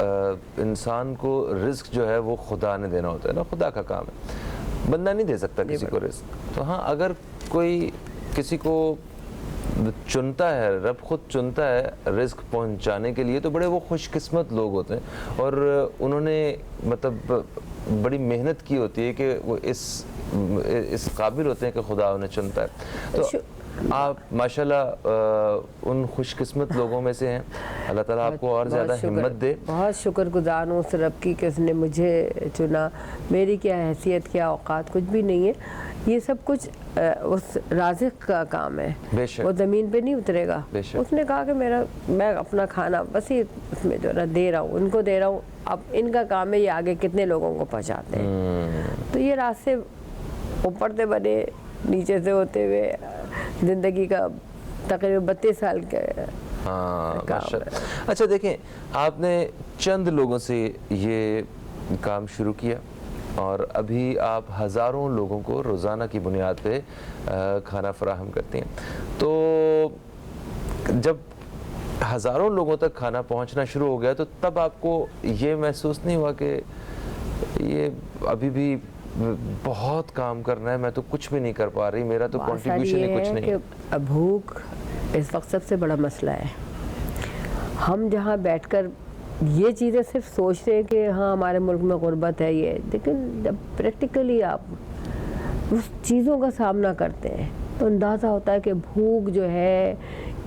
انسان کو رزق جو ہے وہ خدا نے دینا ہوتا ہے نا, خدا کا کام ہے, بندہ نہیں دے سکتا کسی کو رزق. تو ہاں اگر کوئی کسی کو چنتا ہے, رب خود چنتا ہے رزق پہنچانے کے لیے, تو بڑے وہ خوش قسمت لوگ ہوتے ہیں, اور انہوں نے مطلب بڑی محنت کی ہوتی ہے کہ وہ اس قابل ہوتے ہیں کہ خدا انہیں چنتا ہے. تو آپ ماشاءاللہ ان خوش قسمت لوگوں میں سے ہیں. اللہ تعالیٰ آپ کو اور زیادہ ہمت دے. بہت شکر گزار ہوں اس رب کی کہ اس نے مجھے چنا. میری کیا حیثیت, کیا اوقات, کچھ بھی نہیں ہے. یہ سب کچھ اس رازق کا کام ہے. بے شک وہ زمین پہ نہیں اترے گا. بے شک. اس نے کہا کہ میں اپنا کھانا بس ہی اس میں جو دے رہا ہوں, ان کو دے رہا ہوں. اب ان کا کام ہے یہ آگے کتنے لوگوں کو پہنچاتے ہیں. تو یہ راستے اوپر سے بنے نیچے سے ہوتے ہوئے زندگی کا تقریباً 32 سال کا ہاں. اچھا دیکھیں, آپ نے چند لوگوں سے یہ کام شروع کیا اور ابھی آپ ہزاروں لوگوں کو روزانہ کی بنیاد پہ کھانا فراہم کرتی ہیں. تو جب ہزاروں لوگوں تک کھانا پہنچنا شروع ہو گیا تو تب آپ کو یہ محسوس نہیں ہوا کہ یہ ابھی بھی بہت کام کرنا ہے, میں تو کچھ بھی نہیں کر پا رہی, میرا تو کنٹریبیوشن ہی کچھ نہیں. کہ بھوک اس وقت سب سے بڑا مسئلہ ہے. ہم جہاں بیٹھ کر یہ چیزیں صرف سوچتے ہیں کہ ہاں ہمارے ملک میں غربت ہے یہ, لیکن جب پریکٹیکلی آپ اس چیزوں کا سامنا کرتے ہیں تو اندازہ ہوتا ہے کہ بھوک جو ہے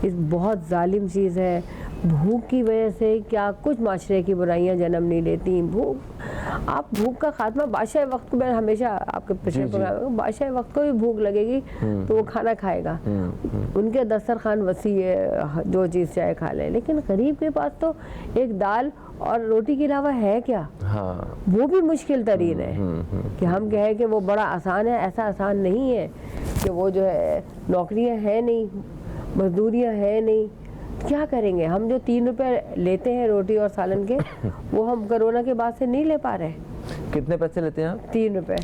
اس بہت ظالم چیز ہے. بھوک کی وجہ سے کیا کچھ معاشرے کی برائیاں جنم نہیں لیتی. آپ بھوک کا خاتمہ بادشاہ وقت کو, میں ہمیشہ آپ کے پچھلے پروگرام بادشاہ وقت کو بھی بھوک لگے گی تو وہ کھانا کھائے گا. ان کے دسترخوان وسیع ہے, جو چیز چاہے کھا لے. لیکن غریب کے پاس تو ایک دال اور روٹی کے علاوہ ہے کیا؟ وہ بھی مشکل ترین ہے. کہ ہم کہیں کہ وہ بڑا آسان ہے, ایسا آسان نہیں ہے. کہ وہ جو ہے نوکریاں ہیں نہیں, مزدوریاں ہیں نہیں, کیا کریں گے ہم؟ جو 3 روپے لیتے ہیں روٹی اور سالن کے, وہ ہم کرونا کے بعد سے نہیں لے پا رہے. کتنے پیسے لیتے ہیں آپ؟ 3 روپے.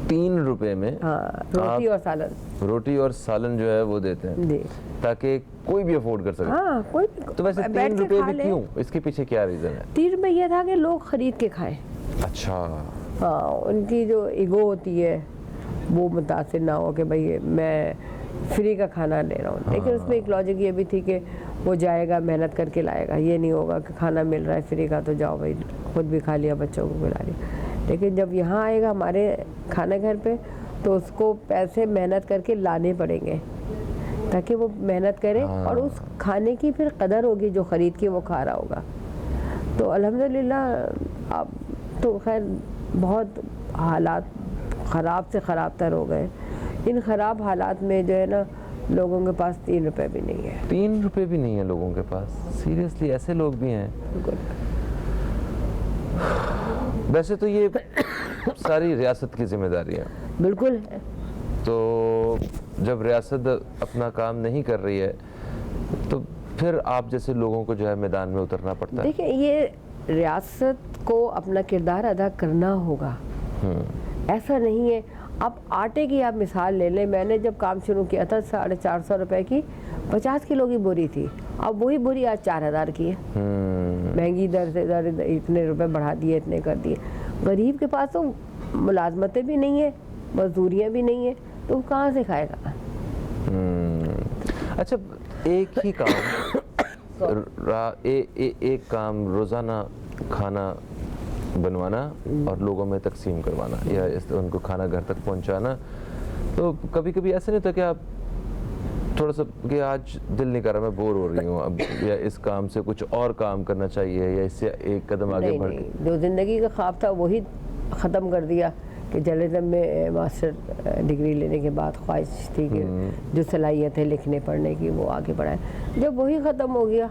3 روپے میں ہاں, روٹی اور سالن. روٹی اور سالن جو ہے وہ دیتے ہیں جی, تاکہ کوئی بھی افورڈ کر سکے. ہاں کوئی. تو ویسے 3 روپے بھی کیوں, اس کے پیچھے کیا ریزن ہے؟ 3 روپے یہ تھا کہ لوگ خرید کے کھائیں. اچھا. ہاں, ان کی جو ایگو ہوتی ہے وہ متاثر نہ ہو کہ بھائی میں فری کا کھانا لے رہا ہوں. لیکن اس میں ایک لاجک یہ بھی تھی کہ وہ جائے گا محنت کر کے لائے گا, یہ نہیں ہوگا کہ کھانا مل رہا ہے فری کا تو جاؤ بھائی خود بھی کھا لیا, بچوں کو کھلا لیا. لیکن جب یہاں آئے گا ہمارے کھانے گھر پہ تو اس کو پیسے محنت کر کے لانے پڑیں گے تاکہ وہ محنت کرے اور اس کھانے کی پھر قدر ہوگی جو خرید کے وہ کھا رہا ہوگا. تو الحمدللہ اب تو خیر بہت حالات خراب سے خراب تر ہو گئے. ان خراب حالات میں جو ہے نا لوگوں کے پاس 3 روپے بھی نہیں ہے. 3 روپے بھی نہیں ہے لوگوں کے پاس. سیریسلی ایسے لوگ بھی ہیں. ویسے تو یہ ساری ریاست کی ذمہ داری ہے. بالکل. تو جب ریاست اپنا کام نہیں کر رہی ہے تو پھر آپ جیسے لوگوں کو جو ہے میدان میں اترنا پڑتا ہے. دیکھیں یہ ریاست کو اپنا کردار ادا کرنا ہوگا. ایسا نہیں ہے. اب آٹے کی آپ مثال لے لیں, میں نے جب کام شروع کیا تھا 450 روپے کی 50 کلو کی بوری تھی. اب وہی بوری آج 4000 کی ہے. مہنگی در سے در اتنے روپے بڑھا دیے, اتنے کر دیے. غریب کے پاس تو ملازمتیں بھی نہیں ہیں, مزدوریاں بھی نہیں ہیں, تو کہاں سے کھائے گا؟ اچھا, ایک ہی کام ایک کام روزانہ کھانا بنوانا اور لوگوں میں تقسیم کروانا یا ان کو کھانا گھر تک پہنچانا, تو کبھی کبھی ایسا نہیں ہوتا کہ آپ تھوڑا سا کہ آج دل نہیں کر رہا, میں بور ہو رہی ہوں اب, یا اس کام سے کچھ اور کام کرنا چاہیے یا اس سے ایک قدم آگے بڑھ کے؟ جو زندگی کا خواب تھا وہی ختم کر دیا کہ جرنلزم میں ماسٹر ڈگری لینے کے بعد خواہش تھی کہ جو صلاحیت ہے لکھنے پڑھنے کی وہ آگے بڑھائیں. جب وہی ختم ہو گیا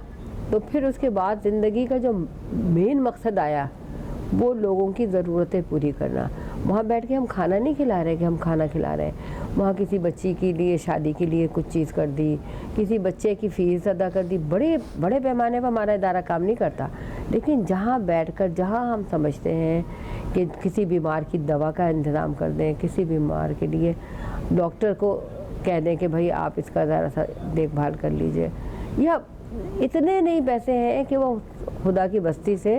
تو پھر اس کے بعد زندگی کا جو مین مقصد آیا وہ لوگوں کی ضرورتیں پوری کرنا. وہاں بیٹھ کے ہم کھانا نہیں کھلا رہے کہ ہم کھانا کھلا رہے ہیں. وہاں کسی بچی کے لیے شادی کے لیے کچھ چیز کر دی, کسی بچے کی فیس ادا کر دی. بڑے پیمانے پر ہمارا ادارہ کام نہیں کرتا, لیکن جہاں بیٹھ کر جہاں ہم سمجھتے ہیں کہ کسی بیمار کی دوا کا انتظام کر دیں, کسی بیمار کے لیے ڈاکٹر کو کہہ دیں کہ بھائی آپ اس کا ذرا سا دیکھ بھال کر لیجئے, یا اتنے نہیں پیسے ہیں کہ وہ خدا کی بستی سے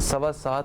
7.25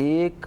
1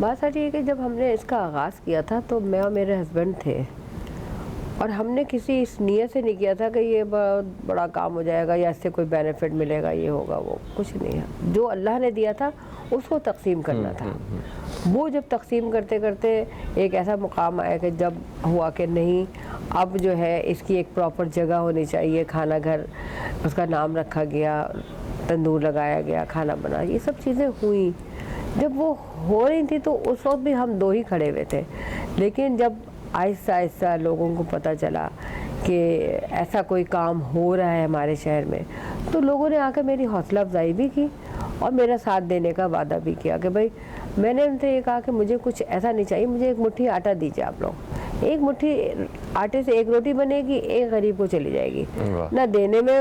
بات ساری ہے کہ جب ہم نے اس کا آغاز کیا تھا تو میں اور میرے ہسبینڈ تھے، اور ہم نے کسی اس نیت سے نہیں کیا تھا کہ یہ بہت بڑا کام ہو جائے گا یا اس سے کوئی بینیفٹ ملے گا، یہ ہوگا وہ، کچھ نہیں ہے۔ جو اللہ نے دیا تھا اس کو تقسیم کرنا تھا۔ وہ جب تقسیم کرتے کرتے ایک ایسا مقام آیا کہ جب ہوا کہ نہیں، اب جو ہے اس کی ایک پراپر جگہ ہونی چاہیے، کھانا گھر اس کا نام رکھا گیا، تندور لگایا گیا، کھانا بنا، یہ سب چیزیں ہوئیں۔ جب وہ ہو رہی تھی تو اس وقت بھی ہم دو ہی کھڑے ہوئے تھے، لیکن جب آہستہ آہستہ لوگوں کو پتہ چلا کہ ایسا کوئی کام ہو رہا ہے ہمارے شہر میں، تو لوگوں نے آ کے میری حوصلہ افزائی بھی کی اور میرا ساتھ دینے کا وعدہ بھی کیا کہ بھائی، میں نے ان سے یہ کہا کہ مجھے کچھ ایسا نہیں چاہیے، مجھے ایک مٹھی آٹا دیجیے آپ لوگ، ایک مٹھی آٹے سے ایک روٹی بنے گی، ایک غریب کو چلی جائے گی، نہ دینے میں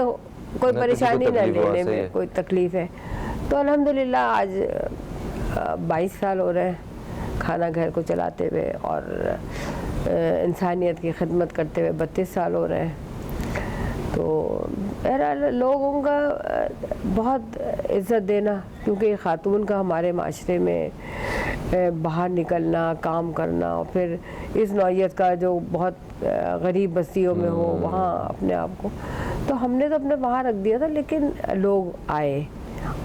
کوئی پریشانی نہ لینے میں کوئی تکلیف ہے۔ تو الحمدللہ آج 22 سال ہو رہے ہیں کھانا گھر کو چلاتے ہوئے، اور انسانیت کی خدمت کرتے ہوئے 32 سال ہو رہے ہیں۔ تو بہرحال لوگوں کا بہت عزت دینا، کیونکہ خاتون کا ہمارے معاشرے میں باہر نکلنا، کام کرنا، اور پھر اس نوعیت کا جو بہت غریب بستیوں میں ہو وہاں اپنے آپ کو، تو ہم نے تو اپنے وہاں رکھ دیا تھا، لیکن لوگ آئے،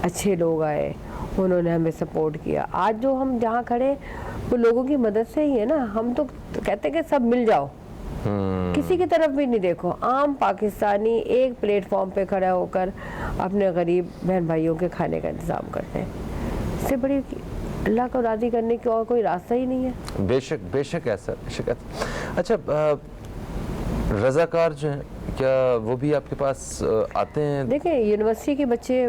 اچھے لوگ آئے، انہوں نے ہمیں سپورٹ کیا۔ آج جو ہم جہاں کھڑے وہ لوگوں کی مدد سے ہی ہے نا۔ ہم تو کہتے ہیں کہ سب مل جاؤ، کسی کی طرف بھی نہیں دیکھو، عام پاکستانی ایک پلیٹ فارم پہ کھڑا ہو کر اپنے غریب بہن بھائیوں کے کھانے کا انتظام کرتے ہیں۔ اس سے بڑی اللہ کو راضی کرنے کی اور کوئی راستہ ہی نہیں ہے۔ بے شک بے شک ایسا شکایت۔ اچھا، رضاکار جو ہیں کیا وہ بھی آپ کے پاس آتے ہیں؟ دیکھیں، یونیورسٹی کے بچے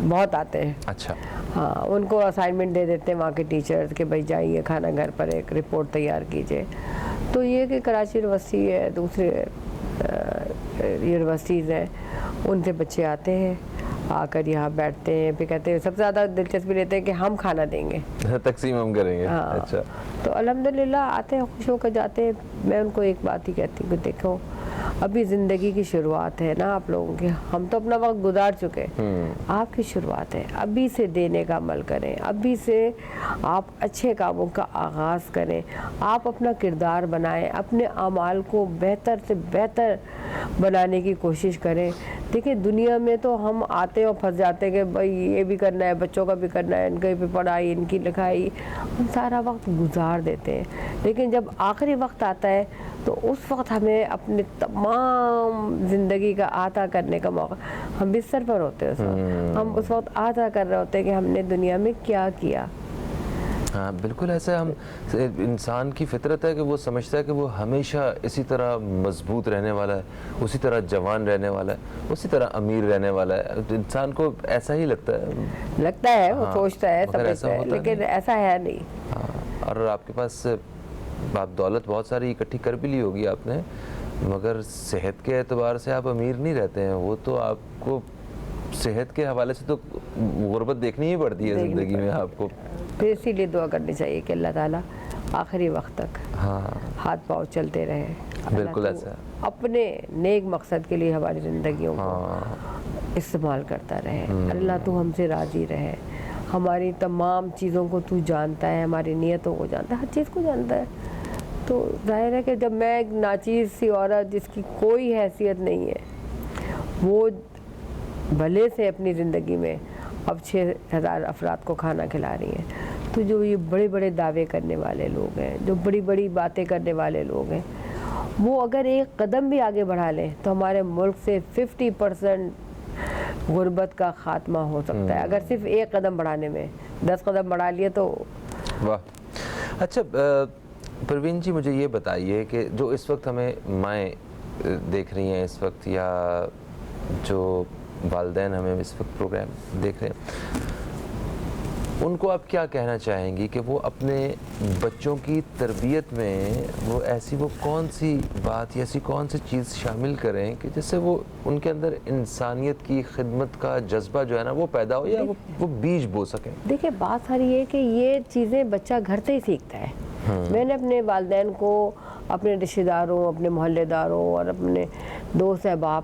بہت آتے ہیں۔ اچھا، ہاں، ان کو اسائنمنٹ دے دیتے ہیں وہاں کے ٹیچرز کہ بھائی جائیے کھانا گھر پر ایک رپورٹ تیار کیجیے۔ تو یہ کہ کراچی یونیورسٹی ہے، دوسرے یونیورسٹیز ہیں، ان سے بچے آتے ہیں، آ کر یہاں بیٹھتے ہیں، پھر کہتے ہیں، سب سے زیادہ دلچسپی لیتے ہیں کہ ہم کھانا دیں گے، تقسیم ہم کریں گے۔ ہاں، اچھا، تو الحمدللہ آتے ہیں، خوش ہو کر جاتے ہیں۔ میں ان کو ایک بات ہی کہتی ہوں کہ دیکھو، ابھی زندگی کی شروعات ہے نا آپ لوگوں کی، ہم تو اپنا وقت گزار چکے، آپ کی شروعات ہے، ابھی سے دینے کا عمل کریں، ابھی سے آپ اچھے کاموں کا آغاز کریں، آپ اپنا کردار بنائیں، اپنے اعمال کو بہتر سے بہتر بنانے کی کوشش کریں۔ دیکھیں، دنیا میں تو ہم آتے اور پھنس جاتے کہ بھائی یہ بھی کرنا ہے، بچوں کا بھی کرنا ہے، ان کی بھی پڑھائی، ان کی لکھائی، ہم سارا وقت گزار دیتے ہیں، لیکن جب آخری وقت آتا ہے تو اس وقت ہمیں اپنے تمام زندگی کا احاطہ کرنے کا موقع، ہم بستر پر ہوتے ہیں اس وقت، ہم اس وقت احاطہ کر رہے ہوتے ہیں کہ ہم نے دنیا میں کیا کیا۔ ہاں بالکل ایسا ہم انسان کی فطرت ہے کہ وہ سمجھتا ہے کہ وہ ہمیشہ اسی طرح مضبوط رہنے والا ہے، اسی طرح جوان رہنے والا ہے، اسی طرح امیر رہنے والا ہے۔ انسان کو ایسا ہی لگتا ہے، وہ سوچتا ہے، سمجھتا ہے، لیکن ایسا ہے نہیں۔ ہاں، اور آپ کے پاس آپ دولت بہت ساری اکٹھی کر بھی لی ہوگی آپ نے، مگر صحت کے اعتبار سے آپ امیر نہیں رہتے ہیں۔ وہ تو آپ کو صحت کے حوالے سے تو غربت دیکھنی ہی پڑتی ہے زندگی میں آپ کو۔ پھر اسی لیے دعا کرنی چاہیے کہ اللہ تعالیٰ آخری وقت تک ہاتھ پاؤں چلتے رہے، بالکل ایسا اپنے نیک مقصد کے لیے ہماری زندگیوں کو استعمال کرتا رہے۔ اللہ تو ہم سے راضی رہے، ہماری تمام چیزوں کو تو جانتا ہے، ہماری نیتوں کو جانتا ہے، ہر چیز کو جانتا ہے۔ تو ظاہر ہے کہ جب میں ایک ناچیز سی عورت جس کی کوئی حیثیت نہیں ہے، وہ بھلے سے اپنی زندگی میں اب 6000 افراد کو کھانا کھلا رہی ہیں، تو جو یہ بڑے بڑے دعوے کرنے والے لوگ ہیں، جو بڑی بڑی باتیں کرنے والے لوگ ہیں، وہ اگر ایک قدم بھی آگے بڑھا لیں تو ہمارے ملک سے 50% غربت کا خاتمہ ہو سکتا ہے، اگر صرف ایک قدم بڑھانے میں 10 قدم بڑھا لیے تو۔ واہ، اچھا پروین جی، مجھے یہ بتائیے کہ جو اس وقت ہمیں مائیں دیکھ رہی ہیں اس وقت، یا جو والدین ہمیں اس وقت پروگرام دیکھ رہے ہیں، ان کو آپ کیا کہنا چاہیں گی کہ وہ اپنے بچوں کی تربیت میں وہ کون سی بات یا ایسی کون سی چیز شامل کریں کہ جس سے وہ ان کے اندر انسانیت کی خدمت کا جذبہ جو ہے نا وہ پیدا ہو، یا وہ بیج بو سکیں؟ دیکھیں، بات ساری یہ کہ یہ چیزیں بچہ گھر سے ہی سیکھتا ہے۔ میں نے اپنے والدین کو، اپنے رشتہ داروں، اپنے محلے داروں اور اپنے دوست احباب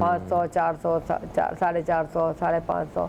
500, 400, 450, 550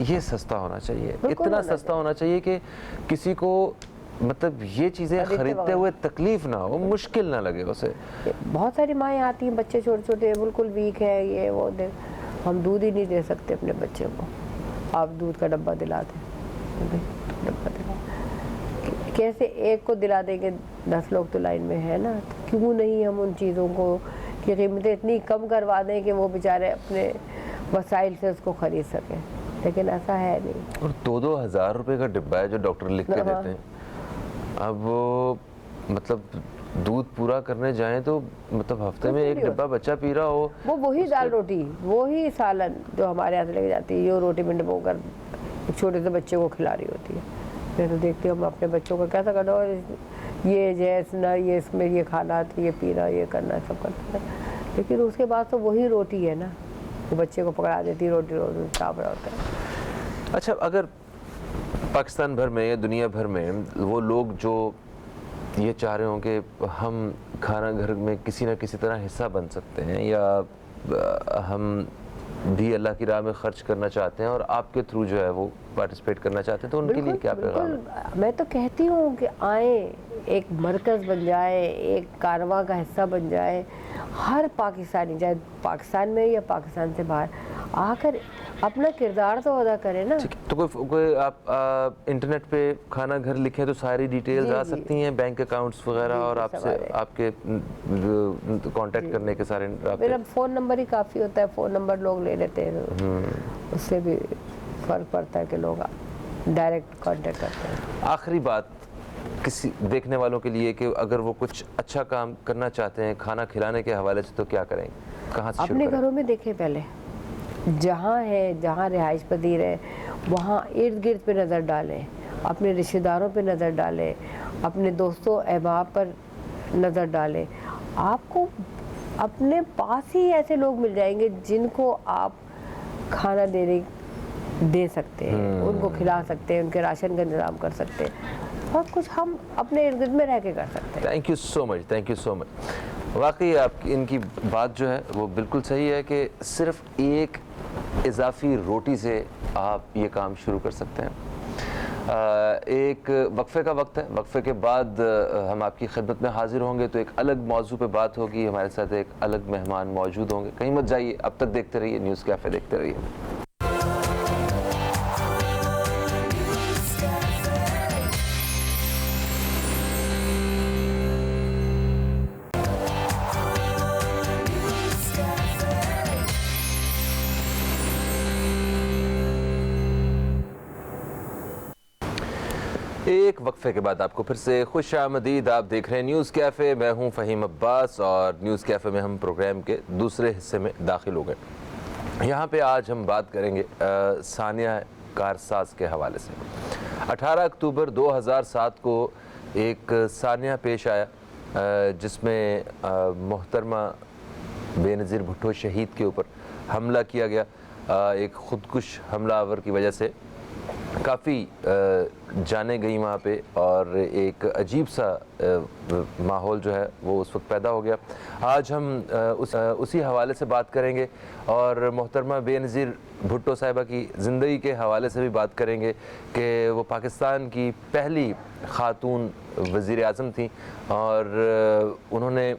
یہ سستا ہونا چاہیے, بالکل اتنا ہونا سستا ہونا چاہیے کہ کسی کو مطلب یہ چیزیں خریدتے ہوئے تکلیف نہ ہو, مشکل نہ لگے اسے. بہت ساری مائیں آتی ہیں, بچے چھوٹے چھوٹے بالکل ویک ہے, یہ وہ ہم دودھ ہی نہیں دے سکتے اپنے بچے کو, آپ دودھ کا ڈبہ دلا دیں, کیسے ایک کو دلا دیں گے, 10 لوگ تو لائن میں ہے نا. کیوں نہیں ہم ان چیزوں کو کی قیمتیں اتنی کم کروا دیں کہ وہ بیچارے اپنے وسائل سے اس کو خرید سکیں, لیکن ایسا ہے نہیں. اور 2-2 ہزار روپے کا ڈبہ ہے جو ڈاکٹر لکھ کے دیتے ہیں. اب وہ مطلب دودھ پورا کرنے جائیں تو مطلب ہفتے میں ایک ڈبہ بچہ پی رہا ہو. وہ وہی دال روٹی, وہی سالن جو ہمارے یہاں سے لے کے جاتی ہے, یہ روٹی میں ڈبو کر چھوٹے سے بچے کو کھلا رہی ہوتی ہے. میں تو دیکھتی ہوں ہم اپنے بچوں کو کیسا کرنا, اور یہ جیس نہ یہ اس میں یہ کھانا, یہ پینا, یہ کرنا, سب کرنا, لیکن اس کے بعد تو وہی روٹی ہے نا, وہ بچے کو پکڑا دیتی روٹی روٹی چاپ رہا ہوتا ہے. اچھا, اگر پاکستان بھر میں یا دنیا بھر میں وہ لوگ جو یہ چاہ رہے ہوں کہ ہم کھانا گھر میں کسی نہ کسی طرح حصہ بن سکتے ہیں, یا ہم بھی اللہ کی راہ میں خرچ کرنا چاہتے ہیں اور آپ کے تھرو جو ہے وہ پارٹیسپیٹ کرنا چاہتے ہیں, تو ان کے لیے کیا پیغام ہے؟ میں تو کہتی ہوں کہ آئیں, ایک مرکز بن جائے, ایک کارواں کا حصہ بن جائے. ہر پاکستانی, چاہے پاکستان میں یا پاکستان سے باہر, آ کر اپنا کردار تو ادا کرے نا. تو کوئی آپ انٹرنیٹ پہ کھانا گھر لکھیں تو ساری ڈیٹیلز آ سکتی ہیں, بینک اکاؤنٹس وغیرہ, اور آپ سے آپ کے کانٹیکٹ کرنے کے سارے رابطے. میرا فون نمبر ہی کافی ہوتا ہے, فون نمبر لوگ لے لیتے ہیں, اس سے بھی فرق پڑتا ہے کہ لوگ ڈائریکٹ کانٹیکٹ کرتے ہیں. آخری بات کسی دیکھنے والوں کے لیے کہ اگر وہ کچھ اچھا کام کرنا چاہتے ہیں کھانا کھلانے کے حوالے سے, تو کیا کریں, کہاں سے شروع اپنے کریں؟ گھروں میں دیکھیں, پہلے جہاں ہے, جہاں رہائش پذیر ہے, وہاں ارد گرد پہ نظر ڈالیں, اپنے رشتہ داروں پہ نظر ڈالیں, اپنے دوستوں احباب پر نظر ڈالیں. آپ کو اپنے پاس ہی ایسے لوگ مل جائیں گے جن کو آپ کھانا دے سکتے ہیں, ان کو کھلا سکتے ہیں, ان کے راشن کا انتظام کر سکتے ہیں. بہت کچھ ہم اپنے ارد گرد میں رہ کے کر سکتے ہیں. Thank you so much, thank you so much. واقعی آپ کی ان کی بات جو ہے وہ بالکل صحیح ہے کہ صرف ایک اضافی روٹی سے آپ یہ کام شروع کر سکتے ہیں. ایک وقفے کا وقت ہے, وقفے کے بعد ہم آپ کی خدمت میں حاضر ہوں گے, تو ایک الگ موضوع پہ بات ہوگی, ہمارے ساتھ ایک الگ مہمان موجود ہوں گے. کہیں مت جائیے, اب تک دیکھتے رہیے نیوز کیفے, دیکھتے رہیے. ایک وقفے کے بعد آپ کو پھر سے خوش آمدید. آپ دیکھ رہے ہیں نیوز کیفے, میں ہوں فہیم عباس, اور نیوز کیفے میں ہم پروگرام کے دوسرے حصے میں داخل ہو گئے. یہاں پہ آج ہم بات کریں گے ثانیہ کارساز کے حوالے سے. 18 اکتوبر 2007 کو ایک ثانیہ پیش آیا جس میں محترمہ بے نظیر بھٹو شہید کے اوپر حملہ کیا گیا. ایک خودکش حملہ آور کی وجہ سے کافی جانیں گئی وہاں پہ, اور ایک عجیب سا ماحول جو ہے وہ اس وقت پیدا ہو گیا. آج ہم اسی حوالے سے بات کریں گے, اور محترمہ بے نظیر بھٹو صاحبہ کی زندگی کے حوالے سے بھی بات کریں گے کہ وہ پاکستان کی پہلی خاتون وزیر اعظم تھیں, اور انہوں نے,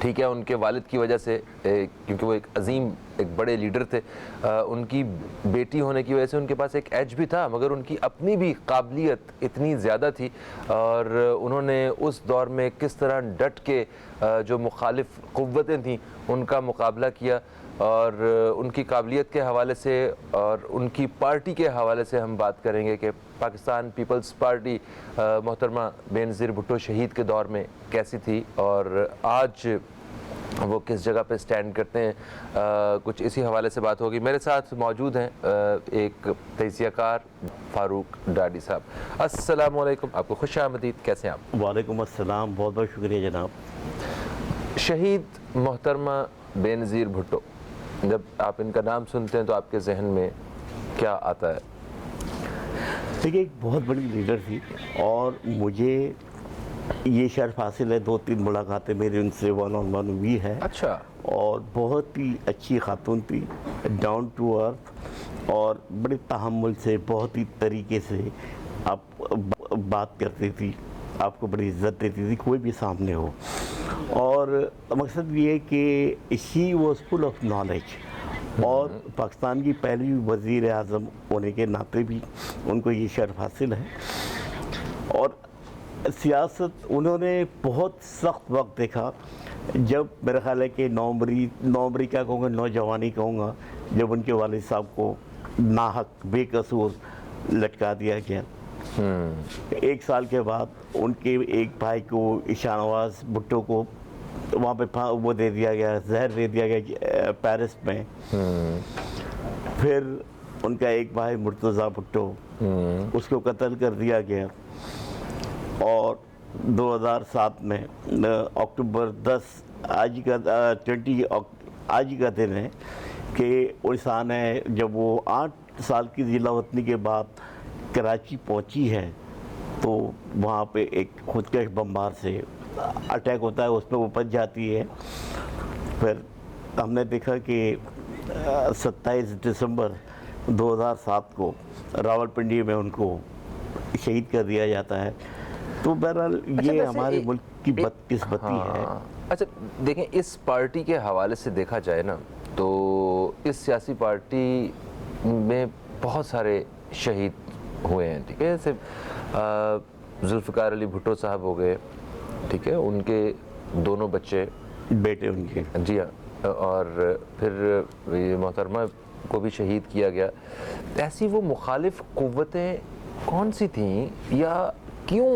ٹھیک ہے ان کے والد کی وجہ سے, کیونکہ وہ ایک عظیم ایک بڑے لیڈر تھے, ان کی بیٹی ہونے کی وجہ سے ان کے پاس ایک ایج بھی تھا, مگر ان کی اپنی بھی قابلیت اتنی زیادہ تھی, اور انہوں نے اس دور میں کس طرح ڈٹ کے جو مخالف قوتیں تھیں ان کا مقابلہ کیا. اور ان کی قابلیت کے حوالے سے اور ان کی پارٹی کے حوالے سے ہم بات کریں گے کہ پاکستان پیپلز پارٹی محترمہ بے نظیر بھٹو شہید کے دور میں کیسی تھی, اور آج وہ کس جگہ پہ سٹینڈ کرتے ہیں. کچھ اسی حوالے سے بات ہوگی. میرے ساتھ موجود ہیں ایک تجزیہ کار فاروق ڈاڈی صاحب. السلام علیکم, آپ کو خوش آمدید, کیسے ہیں آپ؟ وعلیکم السلام, بہت بہت شکریہ جناب. شہید محترمہ بے نظیر بھٹو, جب آپ ان کا نام سنتے ہیں تو آپ کے ذہن میں کیا آتا ہے؟ دیکھیے, ایک بہت بڑی لیڈر تھی, اور مجھے یہ شرف حاصل ہے, 2-3 ملاقاتیں میری ان سے 1-on-1 ہوئی ہے. اچھا. اور بہت ہی اچھی خاتون تھی, ڈاؤن ٹو ارتھ, اور بڑے تحمل سے بہت ہی طریقے سے آپ بات کرتی تھی، آپ کو بڑی عزت دیتی تھی کوئی بھی سامنے ہو. اور مقصد یہ ہے کہ she was full of knowledge, اور پاکستان کی پہلی وزیر اعظم ہونے کے ناطے بھی ان کو یہ شرف حاصل ہے. اور سیاست انہوں نے بہت سخت وقت دیکھا، جب میرا خیال ہے کہ نومبری کیا کہوں گا، نوجوانی کہوں گا، جب ان کے والد صاحب کو ناحق بے قصور لٹکا دیا گیا. 1 سال کے بعد ان کے ایک بھائی کو شاہ نواز بھٹو کو وہاں پہ وہ دے دیا گیا، زہر دے دیا گیا پیرس میں. پھر ان کا ایک بھائی مرتضیٰ بھٹو، اس کو قتل کر دیا گیا. اور 2007 میں اکتوبر 10 آج کا دن ہے کہ انسان ہے جب وہ 8 سال کی ذیلا وطنی کے بعد کراچی پہنچی ہے تو وہاں پہ ایک خودکش بمبار سے اٹیک ہوتا ہے، اس پہ وہ بچ جاتی ہے. پھر ہم نے دیکھا کہ 27 دسمبر 2007 کو راولپنڈی میں ان کو شہید کر دیا جاتا ہے. تو بہرحال یہ ہمارے ملک کی بدقسمتی ہے. اچھا دیکھیں، اس پارٹی کے حوالے سے دیکھا جائے نا تو اس سیاسی پارٹی میں بہت سارے شہید ہوئے ہیں، ٹھیک ہے. جیسے ذوالفقار علی بھٹو صاحب ہو گئے، ٹھیک ہے، ان کے دونوں بچے، بیٹے ان کے، جی ہاں، اور پھر محترمہ کو بھی شہید کیا گیا. ایسی وہ مخالف قوتیں کون سی تھیں، یا کیوں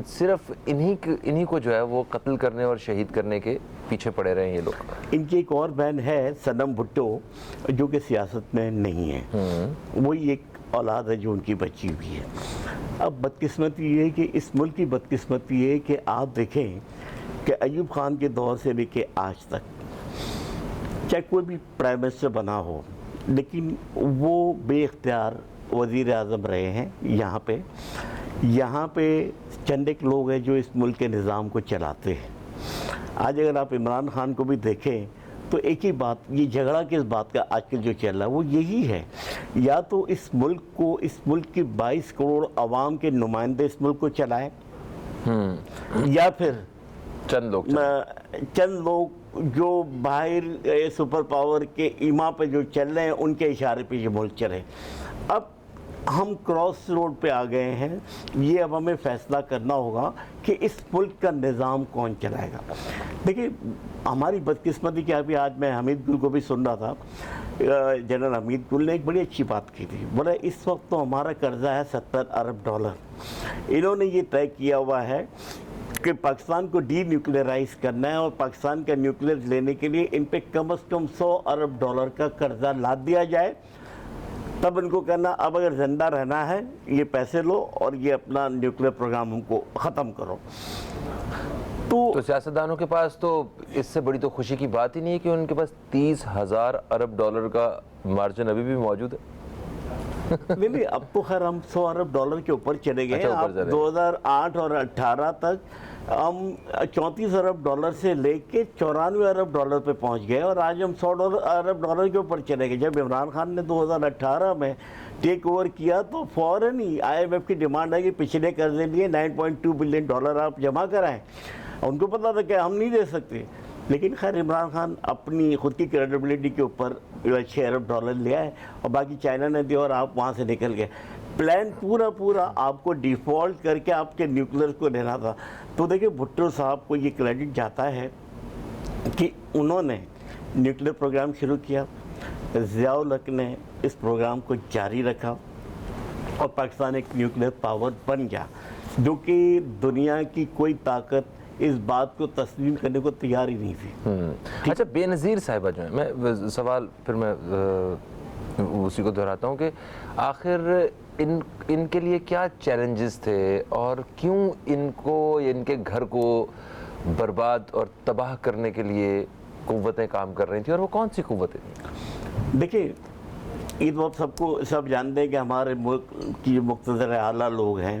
صرف انہی کو جو ہے وہ قتل کرنے اور شہید کرنے کے پیچھے پڑے رہے ہیں یہ لوگ؟ ان کی ایک اور بہن ہے صنم بھٹو جو کہ سیاست میں نہیں ہے، وہی ایک اولاد ہے جو ان کی بچی ہوئی ہے. اب بدقسمتی یہ ہے کہ اس ملک کی بدقسمتی یہ ہے کہ آپ دیکھیں کہ ایوب خان کے دور سے لے کے آج تک چاہے کوئی بھی پرائم منسٹر بنا ہو، لیکن وہ بے اختیار وزیر اعظم رہے ہیں. یہاں پہ چند ایک لوگ ہیں جو اس ملک کے نظام کو چلاتے ہیں. آج اگر آپ عمران خان کو بھی دیکھیں تو ایک ہی بات، یہ جھگڑا کس بات کا آج کل جو چل رہا ہے وہ یہی ہے، یا تو اس ملک کی 22 کروڑ عوام کے نمائندے اس ملک کو چلائیں، یا پھر چند لوگ جو باہر سپر پاور کے ایما پہ جو چل رہے ہیں ان کے اشارے پہ یہ ملک چلے. اب ہم کراس روڈ پہ آ گئے ہیں. یہ اب ہمیں فیصلہ کرنا ہوگا کہ اس ملک کا نظام کون چلائے گا. دیکھیں ہماری بدقسمتی کیا، ابھی آج میں حمید گل کو بھی سن رہا تھا، جنرل حمید گل نے ایک بڑی اچھی بات کی تھی. بولا اس وقت تو ہمارا قرضہ ہے $70 ارب. انہوں نے یہ طے کیا ہوا ہے کہ پاکستان کو ڈی نیوکلیئرائز کرنا ہے، اور پاکستان کا نیوکلیئر لینے کے لیے ان پہ کم از کم $100 ارب کا قرضہ لاد دیا جائے. تب ان کو کہنا اب اگر زندہ رہنا ہے یہ پیسے لو اور یہ اپنا نیوکلیئر پروگرام ہم کو ختم کرو. تو سیاستدانوں کے پاس تو اس سے بڑی تو خوشی کی بات ہی نہیں ہے کہ ان کے پاس $30,000 ارب کا مارجن ابھی بھی موجود ہے. نہیں، اب تو خیر ہم $100 ارب کے اوپر چلے گئے. اب 2008 اور 2018 تک ہم $34 ارب سے لے کے $94 ارب پہ پہنچ گئے، اور آج ہم $100 ارب کے اوپر چلے گئے. جب عمران خان نے 2018 میں ٹیک اوور کیا تو فوراً ہی IMF کی ڈیمانڈ ہے کہ پچھلے قرضے لیے $9.2 بلین آپ جمع کرائیں. ان کو پتا تھا کہ ہم نہیں دے سکتے، لیکن خیر عمران خان اپنی خود کی کریڈیبلٹی کے اوپر $6 ارب لیا ہے، اور باقی چائنا نے دیا اور آپ وہاں سے نکل گئے. پلان پورا آپ کو ڈیفالٹ کر کے آپ کے نیوکلیئر کو لینا تھا. تو دیکھیں بھٹو صاحب کو یہ کریڈٹ جاتا ہے کہ انہوں نے نیوکلیئر پروگرام شروع کیا، ضیاء الحق نے اس پروگرام کو جاری رکھا، اور پاکستان ایک نیوکلیئر پاور بن گیا، جو کہ دنیا کی کوئی طاقت اس بات کو تسلیم کرنے کو تیار ہی نہیں تھی. اچھا بے نظیر صاحبہ جو ہیں، میں سوال پھر میں اسی کو دہراتا ہوں کہ آخر ان کے لیے کیا چیلنجز تھے، اور کیوں ان کو ان کے گھر کو برباد اور تباہ کرنے کے لیے قوتیں کام کر رہی تھیں، اور وہ کون سی قوتیں تھیں؟ دیکھیں یہ تو سب جانتے ہیں کہ ہمارے ملک کی جو مقتدر اعلیٰ لوگ ہیں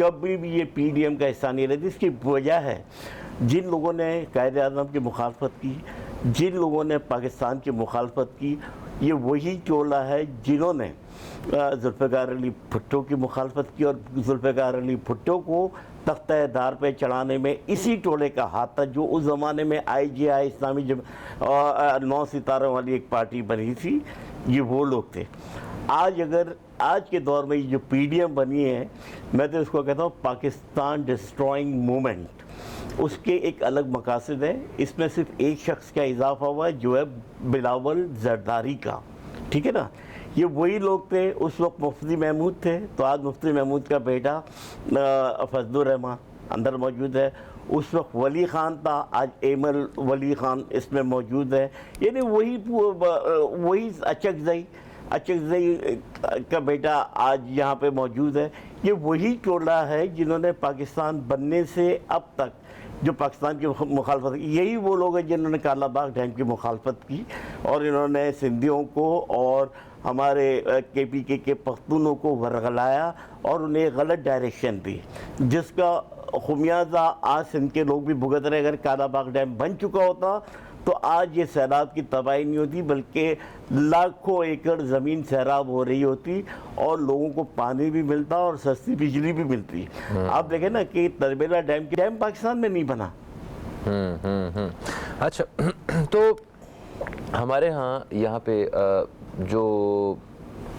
کبھی بھی یہ PDM کا حصہ نہیں رہتی. اس کی وجہ ہے جن لوگوں نے قائد اعظم کی مخالفت کی, جن لوگوں نے پاکستان کی مخالفت کی, یہ وہی ٹولہ ہے جنہوں نے ذوالفقار علی بھٹو کی مخالفت کی, اور ذوالفقار علی بھٹو کو تختہ دار پہ چڑھانے میں اسی ٹولے کا ہاتھ تھا جو اس زمانے میں IGI اسلامی 9 ستاروں والی ایک پارٹی بنی تھی. یہ وہ لوگ تھے. آج کے دور میں یہ جو PDM بنی ہے, میں تو اس کو کہتا ہوں پاکستان ڈسٹرائنگ موومنٹ. اس کے ایک الگ مقاصد ہے. اس میں صرف ایک شخص کا اضافہ ہوا ہے جو ہے بلاول زرداری کا. ٹھیک ہے نا. یہ وہی لوگ تھے. اس وقت مفتی محمود تھے, تو آج مفتی محمود کا بیٹا فضل الرحمان اندر موجود ہے. اس وقت ولی خان تھا, آج ایمل ولی خان اس میں موجود ہے. یعنی وہی اچکزئی کا بیٹا آج یہاں پہ موجود ہے. یہ وہی ٹولہ ہے جنہوں نے پاکستان بننے سے اب تک جو پاکستان کی مخالفت, یہی وہ لوگ ہیں جنہوں نے کالا باغ ڈیم کی مخالفت کی, اور انہوں نے سندھیوں کو اور ہمارے KPK کے پختونوں کو ورغلایا اور انہیں غلط ڈائریکشن دی, جس کا خمیازہ آج سندھ کے لوگ بھی بھگت رہے. اگر کالا باغ ڈیم بن چکا ہوتا تو آج یہ سیلاب کی تباہی نہیں ہوتی, بلکہ لاکھوں ایکڑ زمین سیراب ہو رہی ہوتی اور لوگوں کو پانی بھی ملتا اور سستی بجلی بھی ملتی. آپ دیکھیں نا کہ تربیلا ڈیم پاکستان میں نہیں بنا. اچھا, تو ہمارے ہاں یہاں پہ جو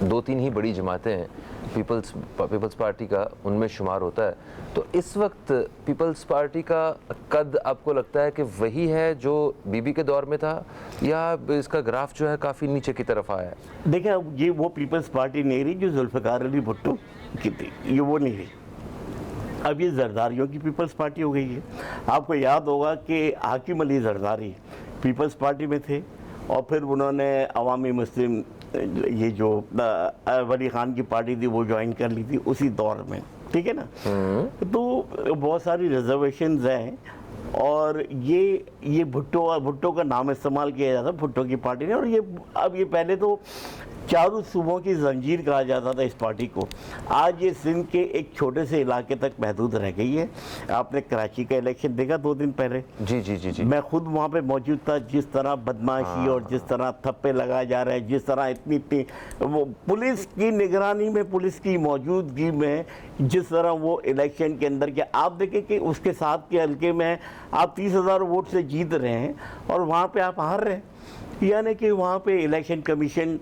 2-3 ہی بڑی جماعتیں ہیں, پیپلز پارٹی کا ان میں شمار ہوتا ہے. تو اس وقت پیپلز پارٹی کا قد آپ کو لگتا ہے کہ وہی ہے جو بی کے دور میں تھا, یا اس کا گراف جو ہے کافی نیچے کی طرف آیا ہے؟ دیکھیں, یہ وہ پیپلز پارٹی نہیں رہی جو ذوالفقار علی بھٹو کی تھی. یہ وہ نہیں رہی. اب یہ زرداریوں کی پیپلز پارٹی ہو گئی ہے. آپ کو یاد ہوگا کہ حاکم علی زرداری پیپلز پارٹی میں تھے, اور پھر انہوں نے عوامی مسلم یہ جو ولی خان کی پارٹی تھی وہ جوائن کر لی تھی اسی دور میں. ٹھیک ہے نا. تو بہت ساری ریزرویشنز ہیں, اور یہ بھٹو کا نام استعمال کیا جاتا بھٹو کی پارٹی نے. اور اب یہ پہلے تو چاروں صوبوں کی زنجیر کہا جاتا تھا اس پارٹی کو. آج یہ سندھ کے ایک چھوٹے سے علاقے تک محدود رہ گئی ہے. آپ نے کراچی کا الیکشن دیکھا 2 دن پہلے. جی میں خود وہاں پہ موجود تھا. جس طرح بدماشی اور جس طرح تھپے لگائے جا رہے ہیں, جس طرح اتنی وہ پولیس کی نگرانی میں, پولیس کی موجودگی میں جس طرح وہ الیکشن کے اندر کیا, آپ دیکھیں کہ اس کے ساتھ کے حلقے میں آپ 30,000 ووٹ سے جیت رہے ہیں اور وہاں پہ آپ ہار رہے ہیں. یعنی کہ وہاں پہ الیکشن کمیشن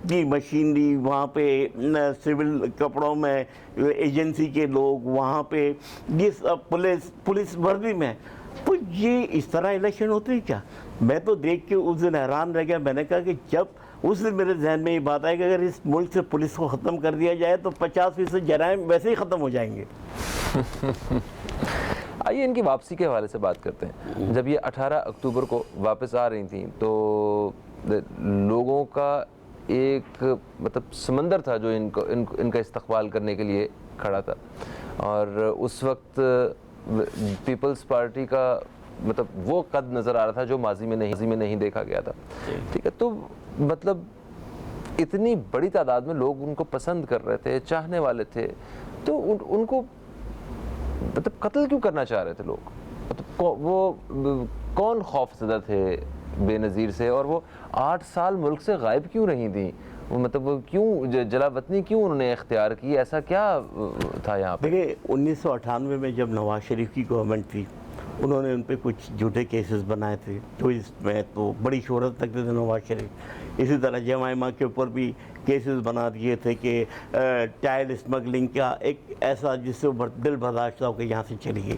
کی مشینری, وہاں پہ سول کپڑوں میں ایجنسی کے لوگ, وہاں پہ پولیس وردی میں. تو یہ اس طرح الیکشن ہوتے ہیں کیا؟ میں تو دیکھ کے اس دن حیران رہ گیا. میں نے کہا کہ جب اس دن میرے ذہن میں یہ بات آئی کہ اگر اس ملک سے پولیس کو ختم کر دیا جائے تو 50% جرائم ویسے ہی ختم ہو جائیں گے. آئیے ان کی واپسی کے حوالے سے بات کرتے ہیں. جب یہ 18 اکتوبر کو واپس آ رہی تھیں تو لوگوں کا ایک مطلب سمندر تھا جو ان کا استقبال کرنے کے لیے کھڑا تھا, اور اس وقت پیپلز پارٹی کا مطلب وہ قد نظر آ رہا تھا جو ماضی میں نہیں دیکھا گیا تھا. ٹھیک ہے, تو مطلب اتنی بڑی تعداد میں لوگ ان کو پسند کر رہے تھے, چاہنے والے تھے, تو ان کو مطلب قتل کیوں کرنا چاہ رہے تھے لوگ؟ مطلب وہ کون خوف زدہ تھے بے نظیر سے, اور وہ 8 سال ملک سے غائب کیوں رہی تھیں؟ مطلب وہ کیوں جلا وطنی کیوں انہوں نے اختیار کی؟ ایسا کیا تھا یہاں پہ؟ دیکھیں 1998 میں جب نواز شریف کی گورنمنٹ تھی, انہوں نے ان پہ کچھ جھوٹے کیسز بنائے تھے, تو اس میں تو بڑی شہرت رکھتے تھے نواز شریف. اسی طرح جمائمہ کے اوپر بھی کیسز بنا دیے تھے کہ ٹائل اسمگلنگ کا ایک ایسا جس سے دل برداشت ہو کہ یہاں سے چلی گئی.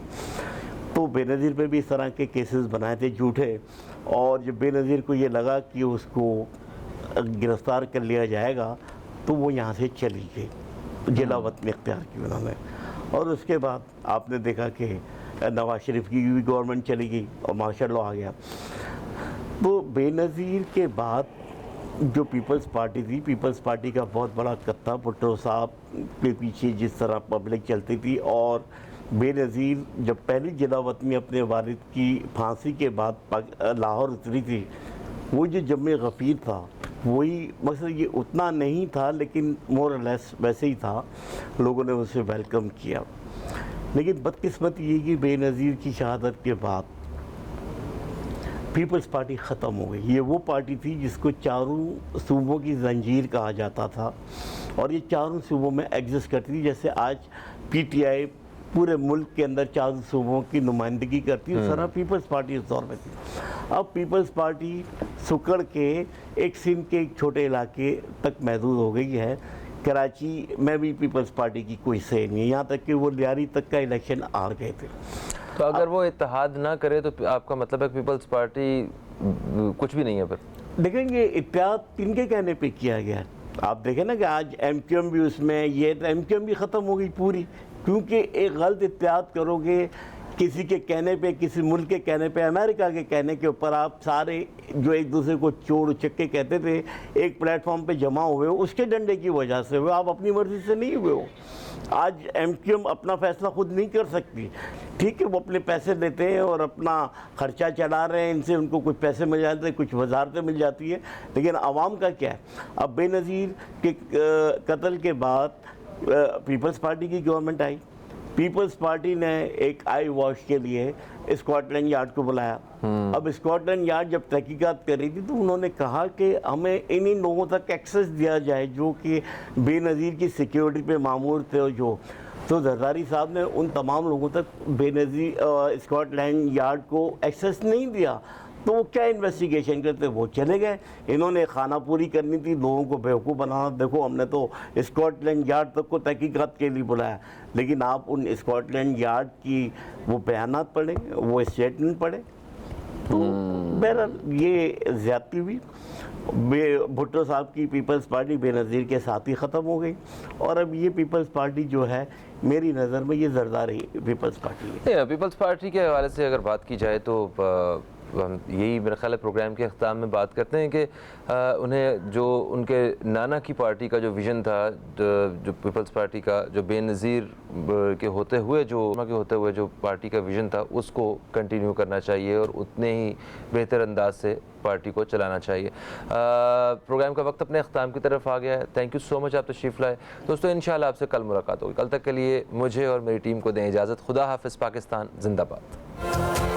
تو بے نظیر پہ بھی اس طرح کے کیسز بنائے تھے جھوٹے, اور جب بے نظیر کو یہ لگا کہ اس کو گرفتار کر لیا جائے گا تو وہ یہاں سے چلی گئی, جلا وطنی اختیار کی انہوں نے. اور اس کے بعد آپ نے دیکھا کہ نواز شریف کی بھی گورنمنٹ چلی گئی اور مارشل لاء آ گیا. تو بے نظیر کے بعد جو پیپلز پارٹی تھی, پیپلز پارٹی کا بہت بڑا قد تھا. بھٹو صاحب کے پیچھے جس طرح پبلک چلتی تھی, اور بے نظیر جب پہلی جلا وطنی اپنے والد کی پھانسی کے بعد لاہور اتری تھی, وہ جو جم غفیر تھا وہی مقصد, یہ اتنا نہیں تھا لیکن مور اور لیس ویسے ہی تھا. لوگوں نے اسے ویلکم کیا. لیکن بدقسمتی یہ کہ بے نظیر کی شہادت کے بعد پیپلز پارٹی ختم ہو گئی. یہ وہ پارٹی تھی جس کو چاروں صوبوں کی زنجیر کہا جاتا تھا اور یہ چاروں صوبوں میں ایگزسٹ کرتی تھی. جیسے آج پی ٹی آئی پورے ملک کے اندر چاروں صوبوں کی نمائندگی کرتی ہے, اس طرح پیپلز پارٹی اس دور میں تھی. اب پیپلز پارٹی سکڑ کے ایک سندھ کے ایک چھوٹے علاقے تک محدود ہو گئی ہے. کراچی میں بھی پیپلز پارٹی کی کوئی سے نہیں ہے, یہاں تک کہ وہ لیاری تک کا الیکشن ہار گئے تھے. تو اگر وہ اتحاد نہ کرے تو آپ کا مطلب ہے پیپلز پارٹی کچھ بھی نہیں ہے پھر؟ دیکھیں گے اتحاد کن کے کہنے پہ کیا گیا ہے. آپ دیکھیں نا کہ آج ایم کیو ایم بھی اس میں, یہ ایم کیو ایم بھی ختم ہو گئی پوری, کیونکہ ایک غلط اتحاد کرو گے کسی کے کہنے پہ, کسی ملک کے کہنے پہ, امریکہ کے کہنے کے اوپر آپ سارے جو ایک دوسرے کو چور چکے کہتے تھے ایک پلیٹ فارم پہ جمع ہوئے ہو, اس کے ڈنڈے کی وجہ سے ہوئے, آپ اپنی مرضی سے نہیں ہوئے ہو. آج ایم کیو ایم اپنا فیصلہ خود نہیں کر سکتی. ٹھیک ہے وہ اپنے پیسے دیتے ہیں اور اپنا خرچہ چلا رہے ہیں, ان سے ان کو کچھ پیسے مل جاتے ہیں, کچھ وزارتیں مل جاتی ہے, لیکن عوام کا کیا ہے؟ اب بے نظیر کے قتل کے بعد پیپلز پارٹی کی گورنمنٹ آئی. پیپلز پارٹی نے ایک آئی واش کے لیے اسکاٹ لینڈ یارڈ کو بلایا. اب اسکاٹ لینڈ یارڈ جب تحقیقات کر رہی تھی تو انہوں نے کہا کہ ہمیں انہی لوگوں تک ایکسیس دیا جائے جو کہ بے نظیر کی سیکیورٹی پہ مامور تھے. جو تو زرداری صاحب نے ان تمام لوگوں تک بے نظیر اسکاٹ لینڈ یارڈ کو ایکسیس نہیں دیا. تو وہ کیا انویسٹیگیشن کرتے, وہ چلے گئے. انہوں نے خانہ پوری کرنی تھی, لوگوں کو بیوقوف بنانا. دیکھو ہم نے تو اسکاٹ لینڈ یارڈ تک کو تحقیقات کے لیے بلایا, لیکن آپ ان اسکاٹ لینڈ یارڈ کی وہ بیانات پڑھیں, وہ اسٹیٹمنٹ پڑھیں. تو بہرحال یہ زیادتی ہوئی. بھٹو صاحب کی پیپلز پارٹی بے نظیر کے ساتھ ہی ختم ہو گئی, اور اب یہ پیپلز پارٹی جو ہے میری نظر میں یہ زرداری پیپلز پارٹی ہے. پیپلز پارٹی کے حوالے سے اگر بات کی جائے تو ہم یہی میرا خیال ہے پروگرام کے اختتام میں بات کرتے ہیں کہ انہیں جو ان کے نانا کی پارٹی کا جو ویژن تھا, جو پیپلز پارٹی کا جو بے نظیر کے ہوتے ہوئے جو پارٹی کا ویژن تھا, اس کو کنٹینیو کرنا چاہیے اور اتنے ہی بہتر انداز سے پارٹی کو چلانا چاہیے. پروگرام کا وقت اپنے اختتام کی طرف آ گیا ہے. تھینک یو سو مچ, آپ تشریف لائے. دوستو انشاءاللہ آپ سے کل ملاقات ہوگی. کل تک کے لیے مجھے اور میری ٹیم کو دیں اجازت. خدا حافظ. پاکستان زندہ باد.